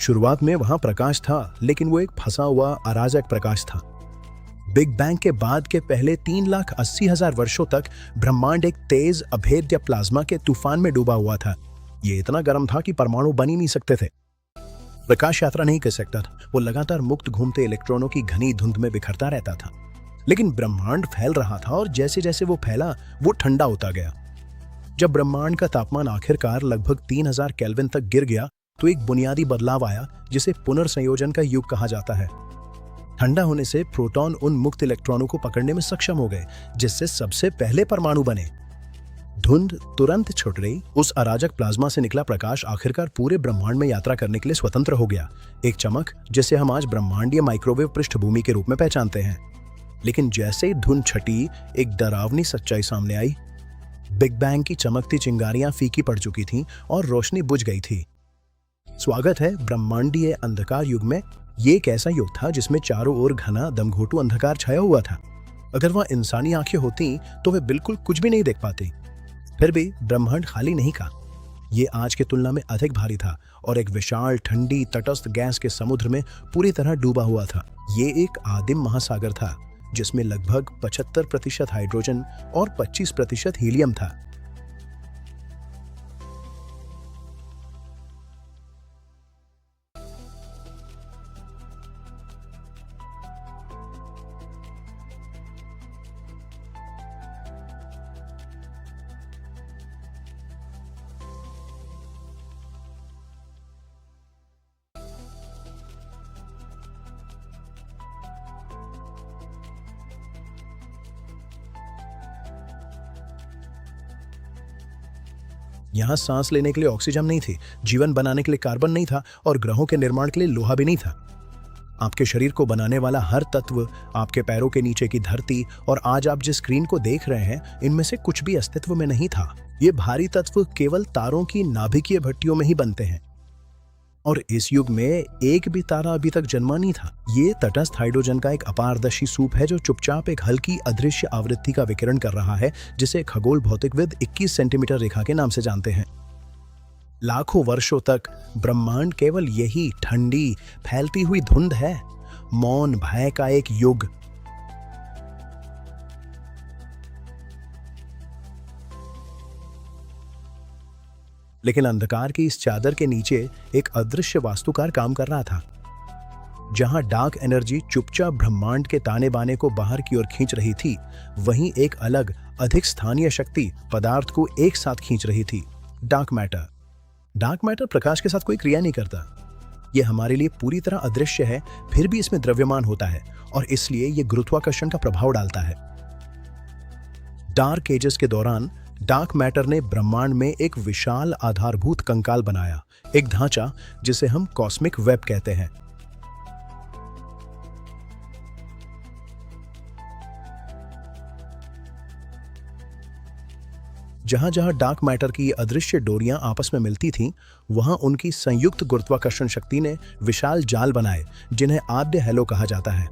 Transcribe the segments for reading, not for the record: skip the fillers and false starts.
शुरुआत में वहां प्रकाश था, लेकिन वो एक फंसा हुआ अराजक प्रकाश था। बिग बैंग के बाद के पहले 3,80,000 वर्षों तक ब्रह्मांड एक तेज अभेद्य प्लाज्मा के तूफान में डूबा हुआ था। ये इतना गर्म था कि परमाणु बन ही नहीं सकते थे। प्रकाश यात्रा नहीं कर सकता था, वो लगातार मुक्त घूमते इलेक्ट्रॉनों की घनी धुंध में बिखरता रहता था। लेकिन ब्रह्मांड फैल रहा था और जैसे जैसे वो फैला, वो ठंडा होता गया। जब ब्रह्मांड का तापमान आखिरकार लगभग 3000 केल्विन तक गिर गया, तो एक बुनियादी बदलाव आया जिसे पुनर्संयोजन का युग कहा जाता है। ठंडा होने से प्रोटॉन उन मुक्त इलेक्ट्रॉनों को पकड़ने में सक्षम हो गए, जिससे सबसे पहले परमाणु बने। धुंध तुरंत छुट रही। उस अराजक प्लाज्मा से निकला प्रकाश आखिरकार पूरे ब्रह्मांड में यात्रा करने के लिए स्वतंत्र हो गया। एक चमक जिसे हम आज ब्रह्मांडीय माइक्रोवेव पृष्ठभूमि के रूप में पहचानते हैं। लेकिन जैसे ही धुंध छटी, एक डरावनी सच्चाई सामने आई। बिग बैंग की चमकती चिंगारियां फीकी पड़ चुकी थीं और रोशनी बुझ गई थी। स्वागत है ब्रह्मांडीय अंधकार युग में। ये एक ऐसा युग था जिसमें चारों ओर घना दमघोटू अंधकार छाया हुआ था। अगर वह इंसानी आंखें होती तो वे बिल्कुल कुछ भी नहीं देख पाती। फिर भी ब्रह्मांड खाली नहीं था। ये आज की तुलना में अधिक भारी था और एक विशाल ठंडी तटस्थ गैस के समुद्र में पूरी तरह डूबा हुआ था। ये एक आदिम महासागर था जिसमें लगभग 75% हाइड्रोजन और 25% हीलियम था। यहाँ सांस लेने के लिए ऑक्सीजन नहीं थी, जीवन बनाने के लिए कार्बन नहीं था और ग्रहों के निर्माण के लिए लोहा भी नहीं था। आपके शरीर को बनाने वाला हर तत्व, आपके पैरों के नीचे की धरती और आज आप जिस स्क्रीन को देख रहे हैं, इनमें से कुछ भी अस्तित्व में नहीं था। ये भारी तत्व केवल तारों की नाभिकीय भट्टियों में ही बनते हैं और इस युग में एक भी तारा अभी तक जन्मा नहीं था। ये तटस्थ हाइड्रोजन का एक अपारदर्शी सूप है जो चुपचाप एक हल्की अदृश्य आवृत्ति का विकिरण कर रहा है, जिसे खगोल भौतिकविद 21 सेंटीमीटर रेखा के नाम से जानते हैं। लाखों वर्षों तक ब्रह्मांड केवल यही ठंडी फैलती हुई धुंध है, मौन भय का एक युग। लेकिन अंधकार की इस चादर के नीचे एक अदृश्य वास्तुकार काम कर रहा था। जहां डार्क एनर्जी चुपचाप ब्रह्मांड के ताने बाने को बाहर की ओर खींच रही थी, वहीं एक अलग अधिक स्थानीय शक्ति पदार्थ को एक साथ खींच रही थी, डार्क मैटर। डार्क मैटर प्रकाश के साथ कोई क्रिया नहीं करता। यह हमारे लिए पूरी तरह अदृश्य है, फिर भी इसमें द्रव्यमान होता है और इसलिए यह गुरुत्वाकर्षण का प्रभाव डालता है। डार्क एजेस के दौरान डार्क मैटर ने ब्रह्मांड में एक विशाल आधारभूत कंकाल बनाया, एक ढांचा जिसे हम कॉस्मिक वेब कहते हैं। जहां जहां डार्क मैटर की अदृश्य डोरियां आपस में मिलती थीं, वहां उनकी संयुक्त गुरुत्वाकर्षण शक्ति ने विशाल जाल बनाए, जिन्हें आद्य हेलो कहा जाता है।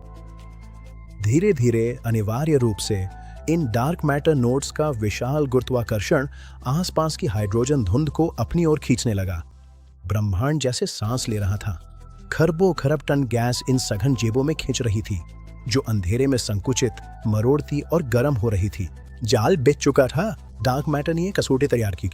धीरे धीरे अनिवार्य रूप से इन डार्क मैटर नोड्स का विशाल गुरुत्वाकर्षण आसपास की हाइड्रोजन धुंध को अपनी ओर खींचने लगा। ब्रह्मांड जैसे सांस ले रहा था। खरबों खरब टन गैस इन सघन जेबों में खींच रही थी, जो अंधेरे में संकुचित, मरोड़ती और गर्म हो रही थी। जाल बिछ चुका था। डार्क मैटर ने कसौटी तैयार की।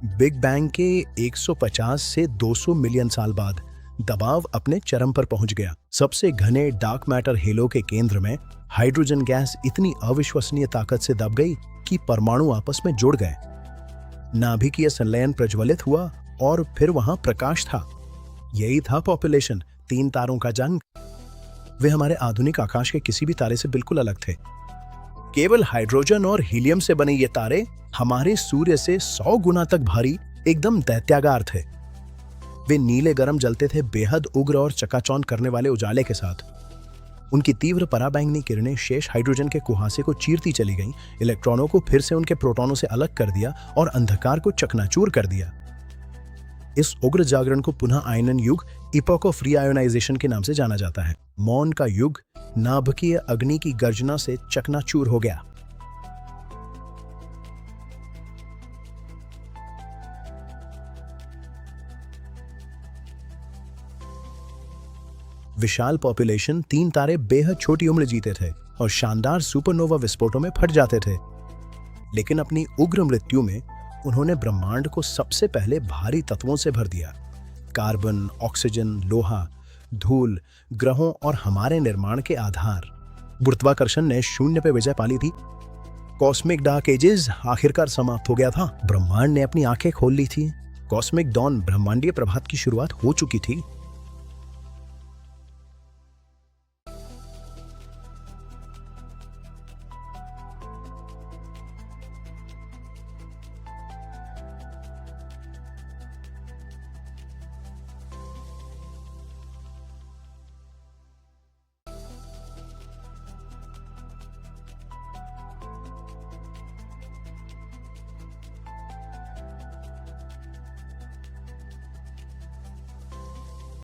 बिग बैंग के 150 से 200 मिलियन साल बाद दबाव अपने चरम पर पहुंच गया। सबसे घने डार्क मैटर हेलो के केंद्र में हाइड्रोजन गैस इतनी अविश्वसनीय ताकत से दब गई कि परमाणु आपस में जुड़ गए। नाभिकीय संलयन प्रज्वलित हुआ और फिर वहां प्रकाश था। यही था पॉपुलेशन, 3 तारों का जंग। वे हमारे आधुनिक आकाश के किसी भी तारे से बिल्कुल अलग थे। केवल हाइड्रोजन और हीलियम से बने ये तारे हमारे सूर्य से 100 गुना तक भारी, एकदम दैत्यागार थे। वे नीले गरम जलते थे, बेहद उग्र और चकाचौंध करने वाले उजाले के साथ। उनकी तीव्र पराबैंगनी किरणें शेष हाइड्रोजन के कुहासे को चीरती चली गईं, इलेक्ट्रॉनों को फिर से उनके प्रोटॉनों से अलग कर दिया और अंधकार को चकनाचूर कर दिया। इस उग्र जागरण को पुनः आयनन युग, इपोक ऑफ रीआयोनाइजेशन के नाम से जाना जाता है। मौन का युग नाभिकीय अग्नि की गर्जना से चकनाचूर हो गया। विशाल पॉपुलेशन, 3 तारे बेहद छोटी उम्र जीते थे और शानदार सुपरनोवा विस्फोटों में फट जाते थे। लेकिन अपनी उग्र मृत्यु में उन्होंने ब्रह्मांड को सबसे पहले भारी तत्वों से भर दिया। कार्बन, ऑक्सीजन, लोहा, धूल, ग्रहों और हमारे निर्माण के आधार। गुरुत्वाकर्षण ने शून्य पे विजय पा ली थी। कॉस्मिक डार्क एजेस आखिरकार समाप्त हो गया था। ब्रह्मांड ने अपनी आंखें खोल ली थी। कॉस्मिक डॉन, ब्रह्मांडीय प्रभात की शुरुआत हो चुकी थी।